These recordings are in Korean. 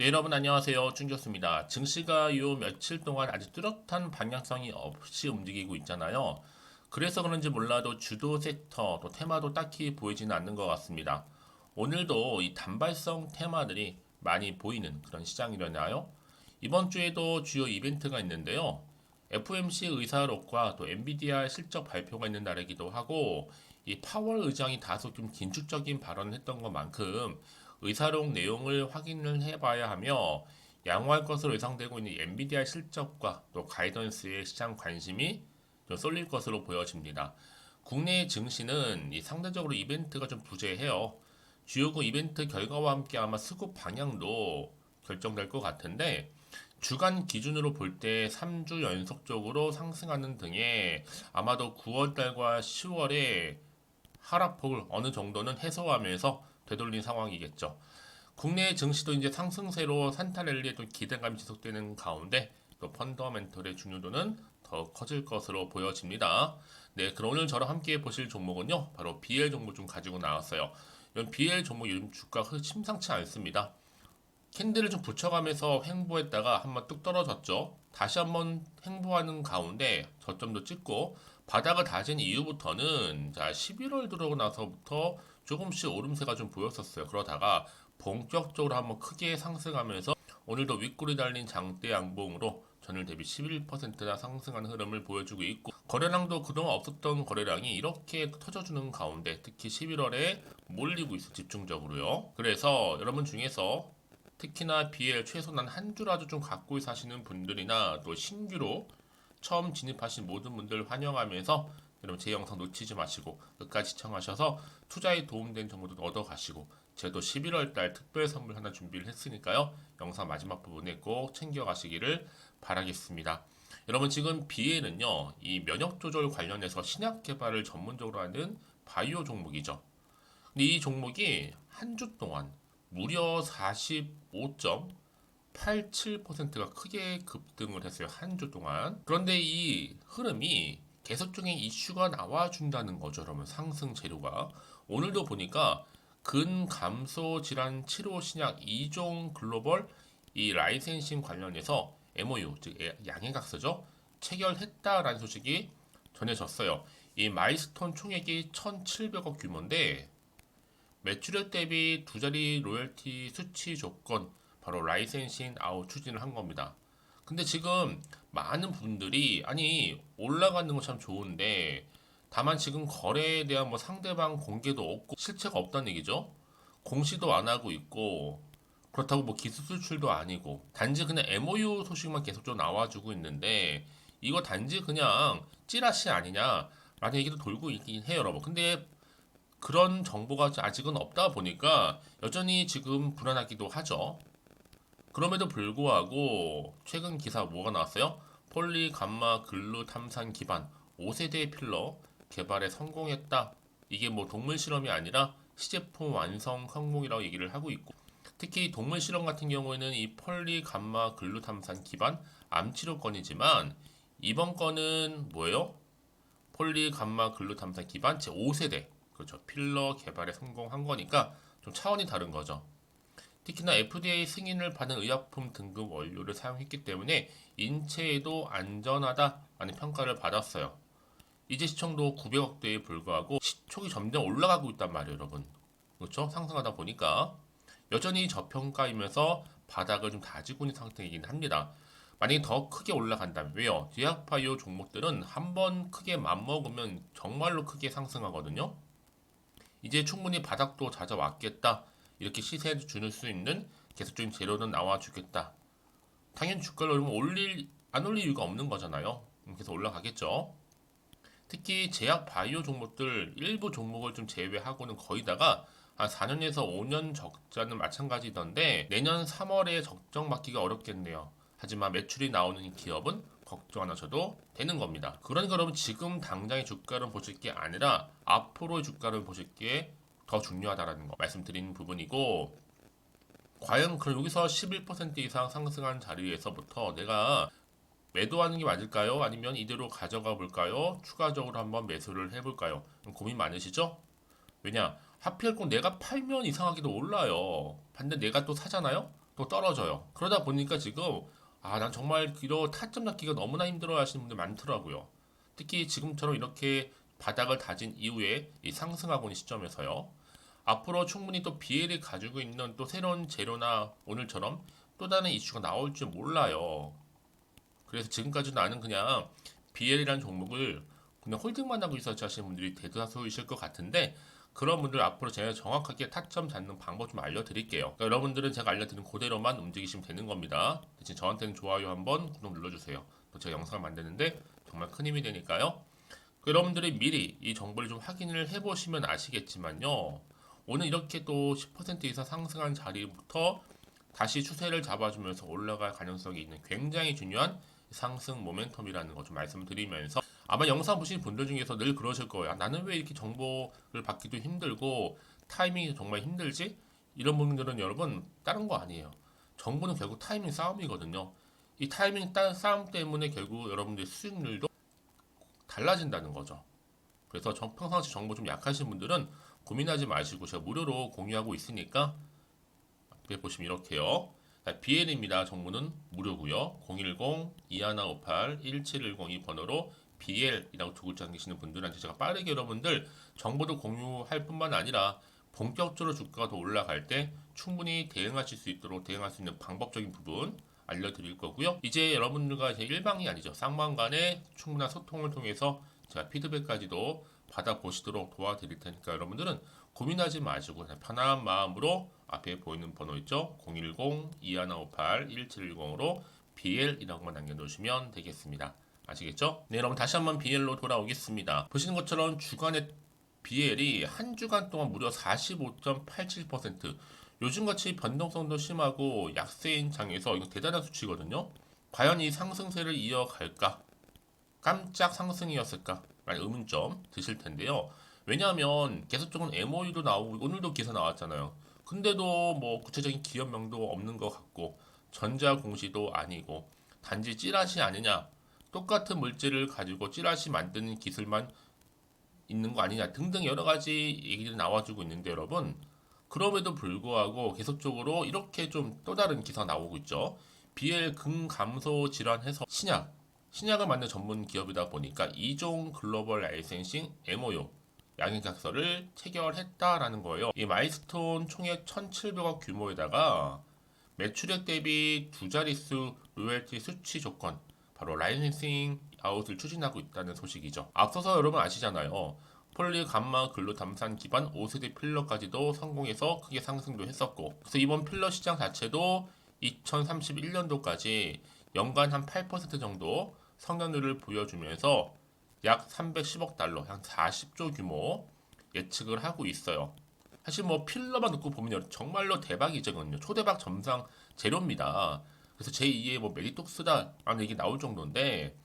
네, 여러분 안녕하세요. 준교수입니다. 증시가 요 며칠 동안 아주 뚜렷한 방향성이 없이 움직이고 있잖아요. 그래서 그런지 몰라도 주도 섹터 또 테마도 딱히 보이지는 않는 것 같습니다. 오늘도 이 단발성 테마들이 많이 보이는 그런 시장이려나요? 이번 주에도 주요 이벤트가 있는데요. FOMC 의사록과 또 엔비디아 실적 발표가 있는 날이기도 하고 이 파월 의장이 다소 좀 긴축적인 발언을 했던 것만큼 의사록 내용을 확인을 해봐야 하며 양호할 것으로 예상되고 있는 엔비디아 실적과 또 가이던스의 시장 관심이 좀 쏠릴 것으로 보여집니다. 국내 증시는 이 상대적으로 이벤트가 좀 부재해요. 주요국 이벤트 결과와 함께 아마 수급 방향도 결정될 것 같은데 주간 기준으로 볼 때 3주 연속적으로 상승하는 등의 아마도 9월달과 10월에 하락폭을 어느 정도는 해소하면서 되돌린 상황이겠죠. 국내 증시도 이제 상승세로 산타랠리에 또 기대감이 지속되는 가운데 또 펀더멘털의 중요도는 더 커질 것으로 보여집니다. 네, 그럼 오늘 저랑 함께 보실 종목은요, 바로 BL 종목 좀 가지고 나왔어요. 이런 BL 종목 요즘 주가 심상치 않습니다. 캔들을 좀 붙여가면서 횡보했다가 한번 뚝 떨어졌죠. 다시 한번 횡보하는 가운데 저점도 찍고 바닥을 다진 이후부터는 자 11월 들어오고 나서부터 조금씩 오름세가 좀 보였었어요. 그러다가 본격적으로 한번 크게 상승하면서 오늘도 윗골이 달린 장대 양봉으로 전일 대비 11%나 상승하는 흐름을 보여주고 있고 거래량도 그동안 없었던 거래량이 이렇게 터져주는 가운데 특히 11월에 몰리고 있어 집중적으로요. 그래서 여러분 중에서 특히나 BL 최소한 한 주라도 좀 갖고 사시는 분들이나 또 신규로 처음 진입하신 모든 분들 환영하면서 여러분 제 영상 놓치지 마시고 끝까지 시청하셔서 투자에 도움된 정보도 얻어 가시고 제도 11월 달 특별 선물 하나 준비를 했으니까요. 영상 마지막 부분에 꼭 챙겨 가시기를 바라겠습니다. 여러분 지금 BL은요. 이 면역 조절 관련해서 신약 개발을 전문적으로 하는 바이오 종목이죠. 근데 이 종목이 한 주 동안 무려 45.87%가 크게 급등을 했어요. 한 주 동안. 그런데 이 흐름이 계속적인 이슈가 나와준다는 거죠. 그러면 상승 재료가. 오늘도 보니까 근감소 질환 치료 신약 2종 글로벌 이 라이센싱 관련해서 MOU, 즉 양해각서죠. 체결했다라는 소식이 전해졌어요. 이 마일스톤 총액이 1,700억 규모인데 매출액 대비 두 자리 로열티 수치 조건 바로 라이센싱 아웃 추진을 한 겁니다. 근데 지금 많은 분들이 아니 올라가는 건 참 좋은데 다만 지금 거래에 대한 뭐 상대방 공개도 없고 실체가 없다는 얘기죠. 공시도 안 하고 있고 그렇다고 뭐 기술 수출도 아니고 단지 그냥 MOU 소식만 계속 좀 나와주고 있는데 이거 단지 그냥 찌라시 아니냐 라는 얘기도 돌고 있긴 해요 여러분. 근데 그런 정보가 아직은 없다 보니까 여전히 지금 불안하기도 하죠. 그럼에도 불구하고 최근 기사 뭐가 나왔어요? 폴리감마 글루탐산 기반 5세대 필러 개발에 성공했다. 이게 뭐 동물 실험이 아니라 시제품 완성 성공이라고 얘기를 하고 있고 특히 동물 실험 같은 경우에는 이 폴리감마 글루탐산 기반 암치료건이지만 이번 건은 뭐예요? 폴리감마 글루탐산 기반 제5세대 그렇죠. 필러 개발에 성공한 거니까 좀 차원이 다른 거죠. 특히나 FDA 승인을 받은 의약품 등급 원료를 사용했기 때문에 인체에도 안전하다라는 평가를 받았어요. 이제 시총도 900억대에 불과하고 시총이 점점 올라가고 있단 말이에요, 여러분. 그렇죠? 상승하다 보니까 여전히 저평가이면서 바닥을 좀 다지고 있는 상태이긴 합니다. 만약에 더 크게 올라간다면 왜요? 제약바이오 종목들은 한번 크게 맘먹으면 정말로 크게 상승하거든요. 이제 충분히 바닥도 찾아왔겠다. 이렇게 시세 주는 수 있는 계속적인 재료는 나와주겠다. 당연히 주가를 안 올릴 이유가 없는 거잖아요. 그래서 올라가겠죠. 특히 제약 바이오 종목들 일부 종목을 좀 제외하고는 거의 다가 한 4년에서 5년 적자는 마찬가지던데 내년 3월에 적정 맞기가 어렵겠네요. 하지만 매출이 나오는 기업은 걱정 안 하셔도 되는 겁니다. 그러니까 여러분 지금 당장의 주가를 보실 게 아니라 앞으로의 주가를 보실 게 더 중요하다는 거 말씀드리는 부분이고 과연 그럼 여기서 11% 이상 상승한 자리에서부터 내가 매도하는 게 맞을까요? 아니면 이대로 가져가 볼까요? 추가적으로 한번 매수를 해볼까요? 고민 많으시죠? 왜냐? 하필 꼭 내가 팔면 이상하게도 올라요. 반대 내가 또 사잖아요? 또 떨어져요. 그러다 보니까 지금 난 정말 이런 타점 잡기가 너무나 힘들어 하시는 분들 많더라고요. 특히 지금처럼 이렇게 바닥을 다진 이후에 이 상승하고 있는 시점에서요. 앞으로 충분히 또 BL이 가지고 있는 또 새로운 재료나 오늘처럼 또 다른 이슈가 나올 줄 몰라요. 그래서 지금까지 나는 그냥 BL이라는 종목을 그냥 홀딩만 하고 있었지 하시는 분들이 대다수이실 것 같은데, 그런 분들 앞으로 제가 정확하게 타점 잡는 방법 좀 알려드릴게요. 그러니까 여러분들은 제가 알려드린 그대로만 움직이시면 되는 겁니다. 대신 저한테는 좋아요 한번 구독 눌러주세요. 또 제가 영상을 만드는데 정말 큰 힘이 되니까요. 여러분들이 미리 이 정보를 좀 확인을 해보시면 아시겠지만요. 오늘 이렇게 또 10% 이상 상승한 자리부터 다시 추세를 잡아주면서 올라갈 가능성이 있는 굉장히 중요한 상승 모멘텀이라는 거 좀 말씀드리면서, 아마 영상 보신 분들 중에서 늘 그러실 거예요. 나는 왜 이렇게 정보를 받기도 힘들고 타이밍이 정말 힘들지? 이런 분들은 여러분 다른 거 아니에요. 정보는 결국 타이밍 싸움이거든요. 이 타이밍 싸움 때문에 결국 여러분들의 수익률도 달라진다는 거죠. 그래서 평상시 정보 좀 약하신 분들은 고민하지 마시고 제가 무료로 공유하고 있으니까 앞에 보시면 이렇게요. BL입니다. 정보는 무료고요. 010-2158-1710 이 번호로 BL이라고 두 글자 남기시는 분들한테 제가 빠르게 여러분들 정보도 공유할 뿐만 아니라 본격적으로 주가가 더 올라갈 때 충분히 대응하실 수 있도록 대응할 수 있는 방법적인 부분 알려드릴 거고요. 이제 여러분들과 제 일방이 아니죠. 쌍방 간의 충분한 소통을 통해서 제가 피드백까지도 받아보시도록 도와드릴 테니까 여러분들은 고민하지 마시고 그냥 편안한 마음으로 앞에 보이는 번호 있죠? 010-2158-1710으로 BL이라고만 남겨놓으시면 되겠습니다. 아시겠죠? 네, 여러분 다시 한번 BL로 돌아오겠습니다. 보시는 것처럼 주간의 BL이 한 주간 동안 무려 45.87%, 요즘같이 변동성도 심하고 약세인 장에서 이거 대단한 수치거든요. 과연 이 상승세를 이어갈까? 깜짝 상승이었을까? 라는 의문점 드실 텐데요. 왜냐하면 계속적인 MOU도 나오고 오늘도 기사 나왔잖아요. 근데도 뭐 구체적인 기업명도 없는 것 같고 전자공시도 아니고 단지 찌라시 아니냐, 똑같은 물질을 가지고 찌라시 만드는 기술만 있는 거 아니냐 등등 여러 가지 얘기들이 나와주고 있는데 여러분, 그럼에도 불구하고 계속적으로 이렇게 좀 또 다른 기사 나오고 있죠. BL 근감소 질환 해서 신약을 만든 전문 기업이다 보니까 이종 글로벌 라이센싱 MOU 양해계약서를 체결했다라는 거예요. 이 마일스톤 총액 1,700억 규모에다가 매출액 대비 두 자릿수 로열티 수치 조건, 바로 라이센싱 아웃을 추진하고 있다는 소식이죠. 앞서서 여러분 아시잖아요. 폴리감마 글루탐산 기반 5세대 필러까지도 성공해서 크게 상승도 했었고, 그래서 이번 필러 시장 자체도 2031년도까지 연간 한 8% 정도 성장률을 보여주면서 약 310억 달러, 한 40조 규모 예측을 하고 있어요. 사실 뭐 필러만 놓고 보면 정말로 대박이거든요. 초대박 점상 재료입니다. 그래서 제2의 뭐 메디톡스다라는 얘기 나올 정도인데,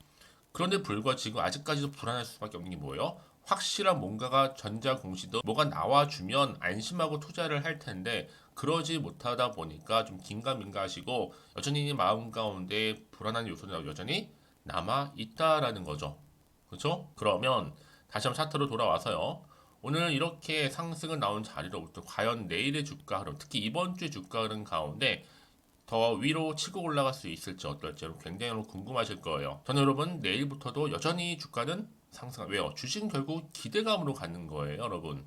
그런데 불구하고 지금 아직까지도 불안할 수밖에 없는 게 뭐예요? 확실한 뭔가가 전자공시도 뭐가 나와주면 안심하고 투자를 할 텐데 그러지 못하다 보니까 좀 긴가민가 하시고 여전히 마음 가운데 불안한 요소는 여전히 남아 있다라는 거죠. 그렇죠? 그러면 다시 한번 차트로 돌아와서요. 오늘 이렇게 상승을 나온 자리로부터 과연 내일의 주가 흐름, 특히 이번 주 주가 흐름 가운데 더 위로 치고 올라갈 수 있을지 어떨지 여러분 굉장히 궁금하실 거예요. 저는 여러분 내일부터도 여전히 주가는 상승. 왜요? 주식은 결국 기대감으로 가는 거예요, 여러분.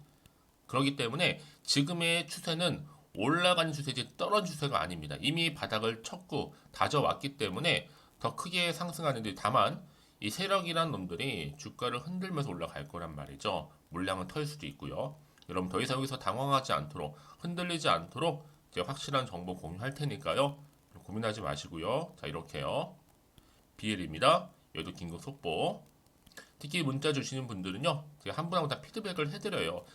그렇기 때문에 지금의 추세는 올라가는 추세지 떨어진 추세가 아닙니다. 이미 바닥을 쳤고 다져왔기 때문에 더 크게 상승하는데, 다만 이 세력이란 놈들이 주가를 흔들면서 올라갈 거란 말이죠. 물량은 털 수도 있고요. 여러분 더 이상 여기서 당황하지 않도록, 흔들리지 않도록 제가 확실한 정보 공유할 테니까요. 고민하지 마시고요. 자, 이렇게요. BL입니다. 여기도 긴급 속보. 특히 문자 주시는 분들은요, 제가 한 분하고 다 피드백을 해드려요.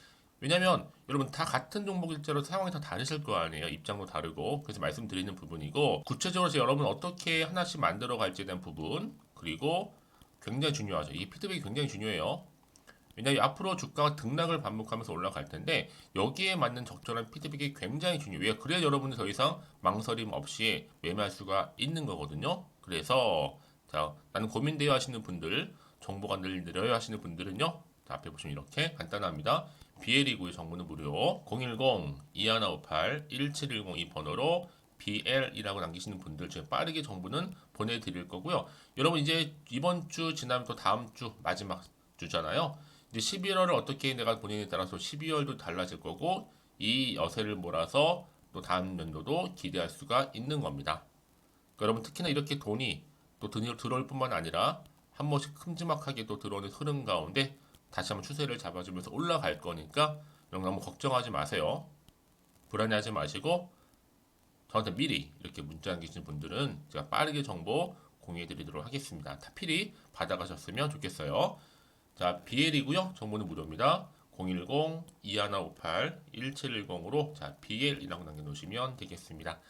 왜냐면 여러분 다 같은 종목일지라도 상황이 다 다르실 거 아니에요. 입장도 다르고. 그래서 말씀드리는 부분이고, 구체적으로 여러분 어떻게 하나씩 만들어 갈지에 대한 부분, 그리고 굉장히 중요하죠. 이 피드백이 굉장히 중요해요. 왜냐하면 앞으로 주가가 등락을 반복하면서 올라갈 텐데 여기에 맞는 적절한 피드백이 굉장히 중요해요. 그래야 여러분들 더 이상 망설임 없이 매매할 수가 있는 거거든요. 그래서 자, 나는 고민되어 하시는 분들, 정보가 늘려요 하시는 분들은요, 자, 앞에 보시면 이렇게 간단합니다. BL이고요. 정보는 무료. 010-2158-1710 이 번호로 BL이라고 남기시는 분들 제가 빠르게 정보는 보내드릴 거고요. 여러분 이제 이번 주 지나면 또 다음 주 마지막 주잖아요. 이제 11월을 어떻게 내가 보내냐에 따라서 12월도 달라질 거고 이 여세를 몰아서 또 다음 연도도 기대할 수가 있는 겁니다. 그러니까 여러분 특히나 이렇게 돈이 또 들어올 뿐만 아니라 한 번씩 큼지막하게 또 들어오는 흐름 가운데 다시 한번 추세를 잡아주면서 올라갈 거니까 여러분 너무 걱정하지 마세요. 불안해하지 마시고 저한테 미리 이렇게 문자 남기시는 분들은 제가 빠르게 정보 공유해 드리도록 하겠습니다. 다 필히 받아가셨으면 좋겠어요. 자, BL이고요. 정보는 무료입니다. 010-2158-1710으로 자, BL이라고 남겨놓으시면 되겠습니다.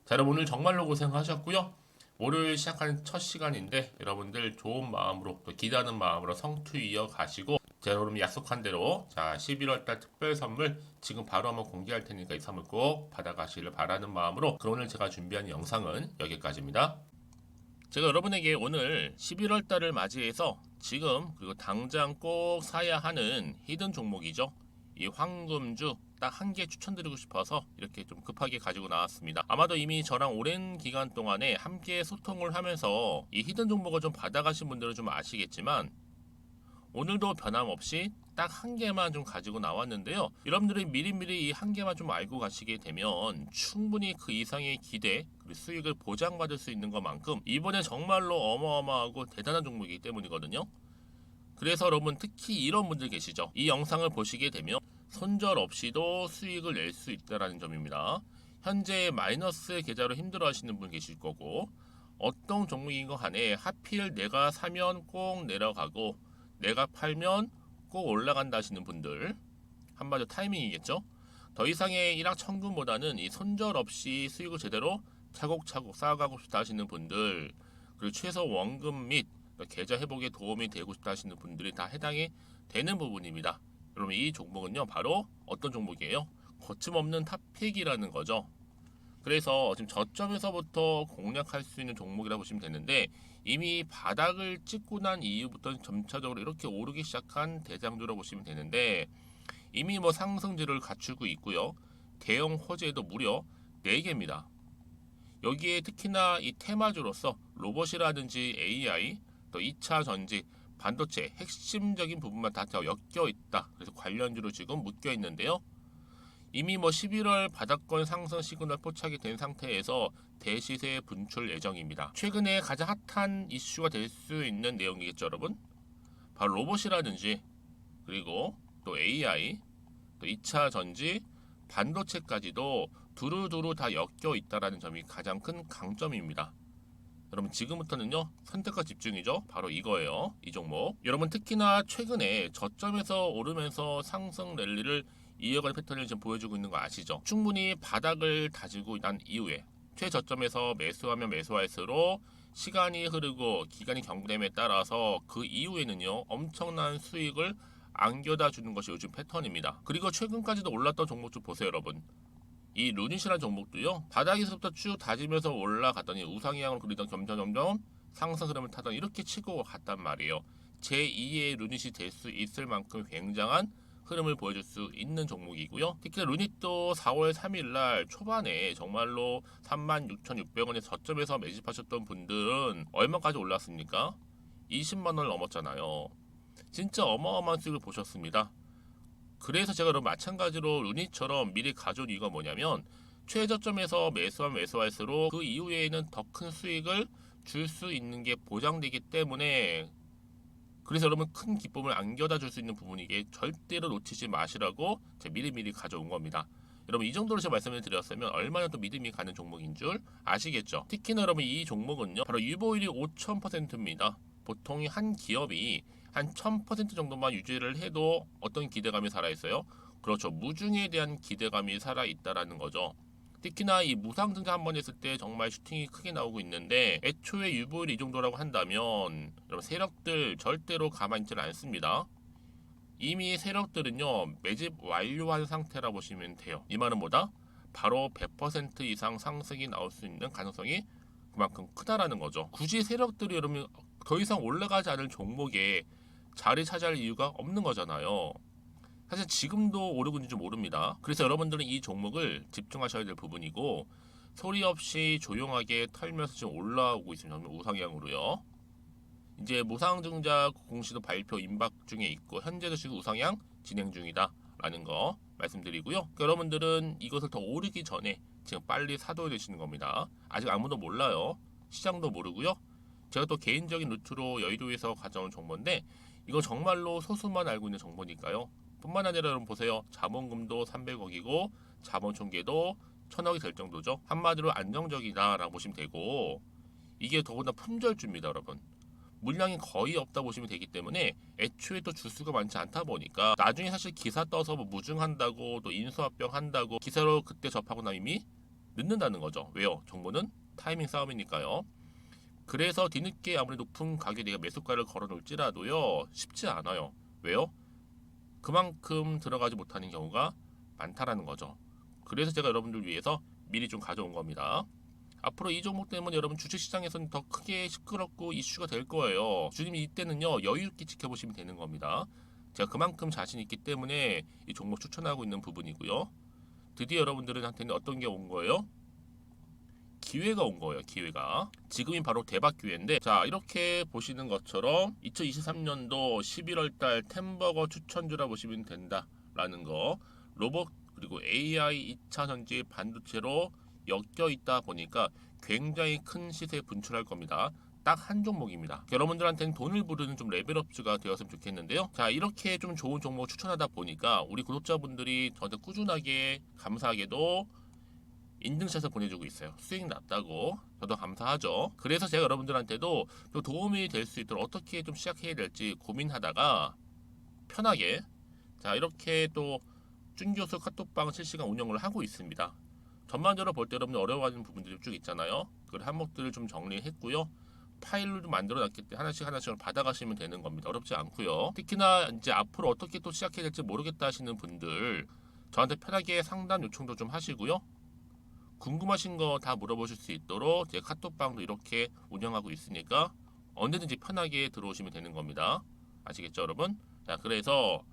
자, 여러분 오늘 정말로 고생하셨고요. 월요일 시작하는 첫 시간인데 여러분들 좋은 마음으로 또 기대하는 마음으로 성투 이어가시고 제가 여러분 약속한 대로 자 11월달 특별 선물 지금 바로 한번 공개할 테니까 이 선물 꼭 받아가시길 바라는 마음으로 그럼 오늘 제가 준비한 영상은 여기까지입니다. 제가 여러분에게 오늘 11월달을 맞이해서 지금 그리고 당장 꼭 사야 하는 히든 종목이죠. 이 황금주 딱 한 개 추천드리고 싶어서 이렇게 좀 급하게 가지고 나왔습니다. 아마도 이미 저랑 오랜 기간 동안에 함께 소통을 하면서 이 히든 종목을 좀 받아가신 분들은 좀 아시겠지만 오늘도 변함없이 딱 한 개만 좀 가지고 나왔는데요. 여러분들이 미리미리 이 한 개만 좀 알고 가시게 되면 충분히 그 이상의 기대 그리고 수익을 보장받을 수 있는 것만큼 이번에 정말로 어마어마하고 대단한 종목이기 때문이거든요. 그래서 여러분 특히 이런 분들 계시죠. 이 영상을 보시게 되면 손절 없이도 수익을 낼 수 있다는 점입니다. 현재 마이너스 계좌로 힘들어하시는 분 계실 거고 어떤 종목인 것 간에 하필 내가 사면 꼭 내려가고 내가 팔면 꼭 올라간다 하시는 분들 한마디로 타이밍이겠죠. 더 이상의 일확천금보다는 이 손절 없이 수익을 제대로 차곡차곡 쌓아가고 싶다 하시는 분들 그리고 최소 원금 및 계좌 회복에 도움이 되고 싶다 하시는 분들이 다 해당이 되는 부분입니다. 여러분 이 종목은요 바로 어떤 종목이에요? 거침없는 탑픽이라는 거죠. 그래서 지금 저점에서부터 공략할 수 있는 종목이라고 보시면 되는데 이미 바닥을 찍고 난 이후부터 점차적으로 이렇게 오르기 시작한 대장주라고 보시면 되는데 이미 뭐 상승지를 갖추고 있고요. 대형 호재도 무려 4개입니다. 여기에 특히나 이 테마주로서 로봇이라든지 AI 또 2차 전지 반도체 핵심적인 부분만 다 엮여 있다. 그래서 관련주로 지금 묶여 있는데요. 이미 뭐 11월 바닥권 상승 시그널 포착이 된 상태에서 대시세 분출 예정입니다. 최근에 가장 핫한 이슈가 될 수 있는 내용이겠죠, 여러분? 바로 로봇이라든지 그리고 또 AI, 또 2차 전지, 반도체까지도 두루두루 다 엮여 있다라는 점이 가장 큰 강점입니다. 여러분 지금부터는요 선택과 집중이죠. 바로 이거예요. 이 종목. 여러분 특히나 최근에 저점에서 오르면서 상승 랠리를 이어가는 패턴을 지금 보여주고 있는 거 아시죠? 충분히 바닥을 다지고 난 이후에 최저점에서 매수하면 매수할수록 시간이 흐르고 기간이 경과됨에 따라서 그 이후에는요 엄청난 수익을 안겨다 주는 것이 요즘 패턴입니다. 그리고 최근까지도 올랐던 종목 좀 보세요 여러분. 이 루닛이라는 종목도요 바닥에서부터 쭉 다지면서 올라갔더니 우상향으로 그리던 점점 상승 흐름을 타던 이렇게 치고 갔단 말이에요. 제2의 루닛이 될 수 있을 만큼 굉장한 흐름을 보여줄 수 있는 종목이고요. 특히 루닛도 4월 3일날 초반에 정말로 36,600원의 저점에서 매집하셨던 분들은 얼마까지 올랐습니까? 20만원을 넘었잖아요. 진짜 어마어마한 수익을 보셨습니다. 그래서 제가 그럼 마찬가지로 루닛처럼 미리 가져온 이유가 뭐냐면 최저점에서 매수하면 매수할수록 그 이후에는 더 큰 수익을 줄 수 있는 게 보장되기 때문에 그래서 여러분 큰 기쁨을 안겨다 줄 수 있는 부분이기에 절대로 놓치지 마시라고 제가 미리미리 가져온 겁니다. 여러분 이 정도로 제가 말씀을 드렸으면 얼마나 또 믿음이 가는 종목인 줄 아시겠죠? 특히나 여러분 이 종목은요 바로 유보율이 5000%입니다. 보통 한 기업이 한 1000% 정도만 유지를 해도 어떤 기대감이 살아있어요? 그렇죠. 무중에 대한 기대감이 살아있다라는 거죠. 특히나 이 무상증자 한 번 했을 때 정말 슈팅이 크게 나오고 있는데 애초에 유보율이 이 정도라고 한다면 여러분 세력들 절대로 가만히 있지 않습니다. 이미 세력들은요 매집 완료한 상태라 보시면 돼요. 이 말은 뭐다? 바로 100% 이상 상승이 나올 수 있는 가능성이 그만큼 크다라는 거죠. 굳이 세력들이 여러분 더 이상 올라가지 않을 종목에 자리 차지할 이유가 없는 거잖아요. 사실 지금도 오르고 있는지 모릅니다. 그래서 여러분들은 이 종목을 집중하셔야 될 부분이고 소리 없이 조용하게 털면서 지금 올라오고 있습니다. 우상향으로요. 이제 무상증자 공시도 발표 임박 중에 있고 현재도 지금 우상향 진행 중이다라는 거 말씀드리고요. 그러니까 여러분들은 이것을 더 오르기 전에 지금 빨리 사둬야 되시는 겁니다. 아직 아무도 몰라요. 시장도 모르고요. 제가 또 개인적인 루트로 여의도에서 가져온 정보인데 이거 정말로 소수만 알고 있는 정보니까요. 뿐만 아니라 여러분 보세요. 자본금도 300억이고 자본 총계도 1000억이 될 정도죠. 한마디로 안정적이다라고 보시면 되고 이게 더군다나 품절주입니다, 여러분. 물량이 거의 없다 보시면 되기 때문에 애초에 또 주수가 많지 않다 보니까 나중에 사실 기사 떠서 뭐 무증한다고 또 인수합병 한다고 기사로 그때 접하고 나면 이미 늦는다는 거죠. 왜요? 정보는 타이밍 싸움이니까요. 그래서 뒤늦게 아무리 높은 가격에 내가 매수가를 걸어 놓을지라도요 쉽지 않아요. 왜요? 그만큼 들어가지 못하는 경우가 많다라는 거죠. 그래서 제가 여러분들 위해서 미리 좀 가져온 겁니다. 앞으로 이 종목 때문에 여러분 주식시장에서는 더 크게 시끄럽고 이슈가 될 거예요. 주님 이때는요 여유있게 지켜보시면 되는 겁니다. 제가 그만큼 자신 있기 때문에 이 종목 추천하고 있는 부분이고요. 드디어 여러분들한테는 어떤 게 온 거예요? 기회가 온 거예요. 기회가. 지금이 바로 대박 기회인데 자 이렇게 보시는 것처럼 2023년도 11월 달 템버거 추천주라 보시면 된다라는 거. 로봇 그리고 AI 2차 전지 반도체로 엮여 있다 보니까 굉장히 큰 시세 분출할 겁니다. 딱 한 종목입니다. 여러분들한테는 돈을 부르는 좀 레벨업주가 되었으면 좋겠는데요. 자 이렇게 좀 좋은 종목 추천하다 보니까 우리 구독자분들이 저한테 꾸준하게 감사하게도 인증샷을 보내주고 있어요. 수익 났다고. 저도 감사하죠. 그래서 제가 여러분들한테도 좀 도움이 될 수 있도록 어떻게 좀 시작해야 될지 고민하다가 편하게 자 이렇게 또 준교수 카톡방 실시간 운영을 하고 있습니다. 전반적으로 볼 때 여러분들 어려워하는 부분들이 쭉 있잖아요. 그 항목들을 좀 정리했고요. 파일로 좀 만들어 놨기 때문에 하나씩 받아가시면 되는 겁니다. 어렵지 않고요. 특히나 이제 앞으로 어떻게 또 시작해야 될지 모르겠다 하시는 분들 저한테 편하게 상담 요청도 좀 하시고요. 궁금하신 거 다 물어보실 수 있도록 제 카톡방도 이렇게 운영하고 있으니까 언제든지 편하게 들어오시면 되는 겁니다. 아시겠죠, 여러분? 자, 그래서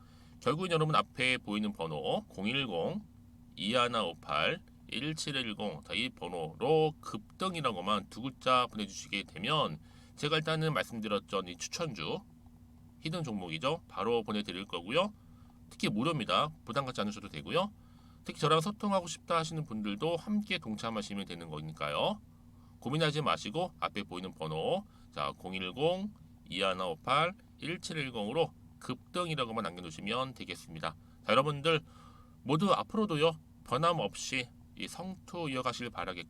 결국은 여러분 앞에 보이는 번호 010-2158-1710 이 번호로 급등이라고만 두 글자 보내주시게 되면 제가 일단은 말씀드렸던 이 추천주 히든 종목이죠. 바로 보내드릴 거고요. 특히 무료입니다. 부담 갖지 않으셔도 되고요. 특히 저랑 소통하고 싶다 하시는 분들도 함께 동참하시면 되는 거니까요. 고민하지 마시고 앞에 보이는 번호 자 010-2158-1710으로 급등이라고만 남겨놓으시면 되겠습니다. 자, 여러분들 모두 앞으로도요 변함없이 이 성투 이어가시길 바라겠고